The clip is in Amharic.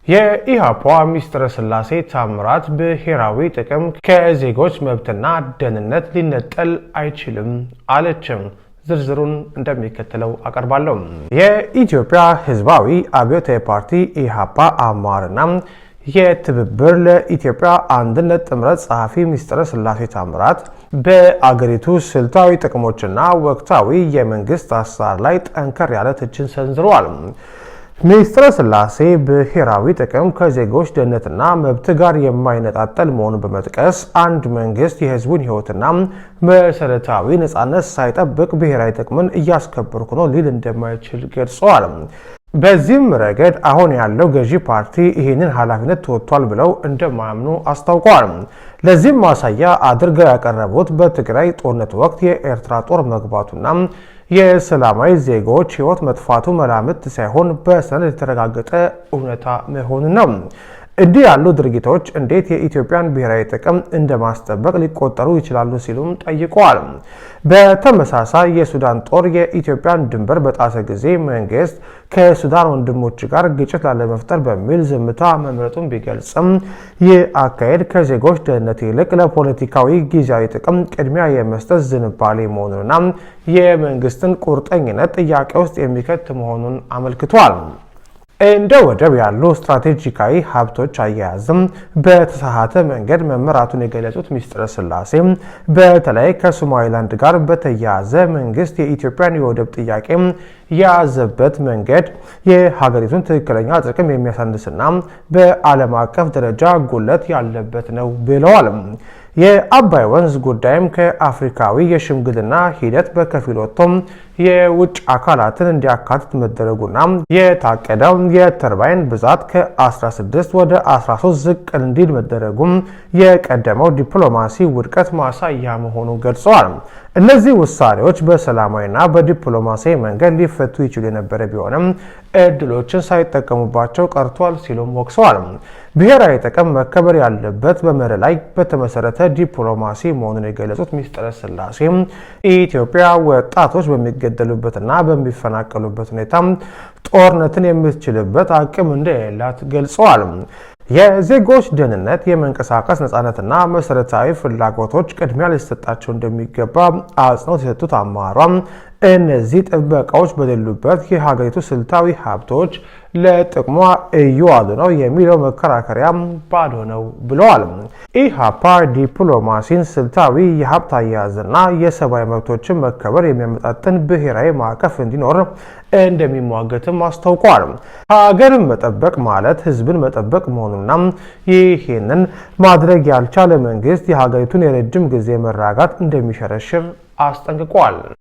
የኢሃፓ ሚስጥረ ስላሴ ታምራት ብሔራዊ ጥቅም ከዜጎች መብትና ደህንነት ሊነጠል አይችልም አለችም። ዝርዝሩን እንደሚከተለው አቀርባለሁ። የኢትዮጵያ ሕዝባዊ አብዮታዊ ፓርቲ ኢሃፓ አመራርና የትብብር ለኢትዮጵያ አንድነት ጥምረት ጸሐፊ ሚስጥረ ስላሴ ታምራት በአገሪቱ ስልታዊ ጥቅሞችና ወቅታዊ የመንግስት አሰራር ላይ ጠንከር ያለ ትችት ሰንዝረዋል። ሚስጥረ ስላሴ ብሔራዊ ጥቅም ከዜጎች ደህንነትና መብት ጋር የማይነጣጠል መሆኑን በመጥቀስ አንድ መንግስት የህዝቡን ህይወትና መሰረታዊ ነጻነት ሳይጠብቅ ብሔራዊ ጥቅምን እያስከበርኩ ነው ሊል እንደማይችል ገልጸዋል። በዚህም ረገድ አሁን ያለው ገዢ ፓርቲ ይህንን ኃላፊነት ተወጥቷል ብለው እንደማያምኑ አስታውቀዋል። ለዚህም ማሳያ አድርገው ያቀረቡት በትግራይ ጦርነት ወቅት የኤርትራ ጦር መግባቱና የሰላማዊ ዜጎች ህይወት መጥፋቱ መላምት ሳይሆን በሰነድ የተረጋገጠ እውነታ መሆኑን ነው። እንዲህ ያሉ ድርጊቶች እንዴት የኢትዮጵያን ብሔራዊ ጥቅም እንደማስጠበቅ ሊቆጠሩ ይችላሉ ሲሉም ጠይቀዋል። በተመሳሳይ የሱዳን ጦር የኢትዮጵያን ድንበር በጣሰ ጊዜ መንግስት ከሱዳን ወንድሞች ጋር ግጭት ላለመፍጠር በሚል ዝምታ መምረጡን ቢገልጽም ይህ አካሄድ ከዜጎች ደህንነት ይልቅ ለፖለቲካዊ ጊዜያዊ ጥቅም ቅድሚያ የመስጠት ዝንባሌ መሆኑንና የመንግስትን ቁርጠኝነት ጥያቄ ውስጥ የሚከት መሆኑን አመልክቷል። እንደ ወደብ ያሉ ስትራቴጂካዊ ሀብቶች አያያዝም በተሳሳተ መንገድ መመራቱን የገለጹት ሚስጥረ ስላሴ በተለይ ከሶማሊላንድ ጋር በተያያዘ መንግስት የኢትዮጵያን የወደብ ጥያቄ የያዘበት መንገድ የሀገሪቱን ትክክለኛ ጥቅም የሚያሳንስና በዓለም አቀፍ ደረጃ ጉለት ያለበት ነው ብለዋል። የአባይ ወንዝ ጉዳይም ከአፍሪካዊ የሽምግልና ሂደት በከፊል ወጥቶም የውጭ አካላትን እንዲያካትት መደረጉና የታቀደው የተርባይን ብዛት ከ16 ወደ 13 ዝቅ እንዲል መደረጉም የቀደመው ዲፕሎማሲ ውድቀት ማሳያ መሆኑ ገልጸዋል። እነዚህ ውሳኔዎች በሰላማዊና በዲፕሎማሲያዊ መንገድ ሊፈቱ ይችሉ የነበረ ቢሆንም እድሎችን ሳይጠቀሙባቸው ቀርቷል ሲሉም ወቅሰዋል። ብሔራዊ ጥቅም መከበር ያለበት በመርህ ላይ በተመሰረተ ዲፕሎማሲ መሆኑን የገለጹት ሚስጥረ ስላሴ ኢትዮጵያ ወጣቶች በሚገደሉበትና በሚፈናቀሉበት ሁኔታ ጦርነትን የምትችልበት አቅም እንደሌላት ገልጸዋል። የዜጎች ደህንነት፣ የመንቀሳቀስ ነጻነትና መሰረታዊ ፍላጎቶች ቅድሚያ ሊሰጣቸው እንደሚገባ አጽንኦት የሰጡት አመራሯ እነዚህ ጥበቃዎች በሌሉበት የሀገሪቱ ስልታዊ ሀብቶች ለጥቅሟ እየዋሉ ነው የሚለው መከራከሪያ ባዶ ነው ብለዋል። ኢሃፓ ዲፕሎማሲን ስልታዊ የሀብት አያያዝና የሰብአዊ መብቶችን መከበር የሚያመጣጥን ብሔራዊ ማዕቀፍ እንዲኖር እንደሚሟገትም አስታውቋል። ሀገርን መጠበቅ ማለት ህዝብን መጠበቅ መሆኑና ይህንን ማድረግ ያልቻለ መንግስት የሀገሪቱን የረጅም ጊዜ መረጋጋት እንደሚሸረሽር አስጠንቅቋል።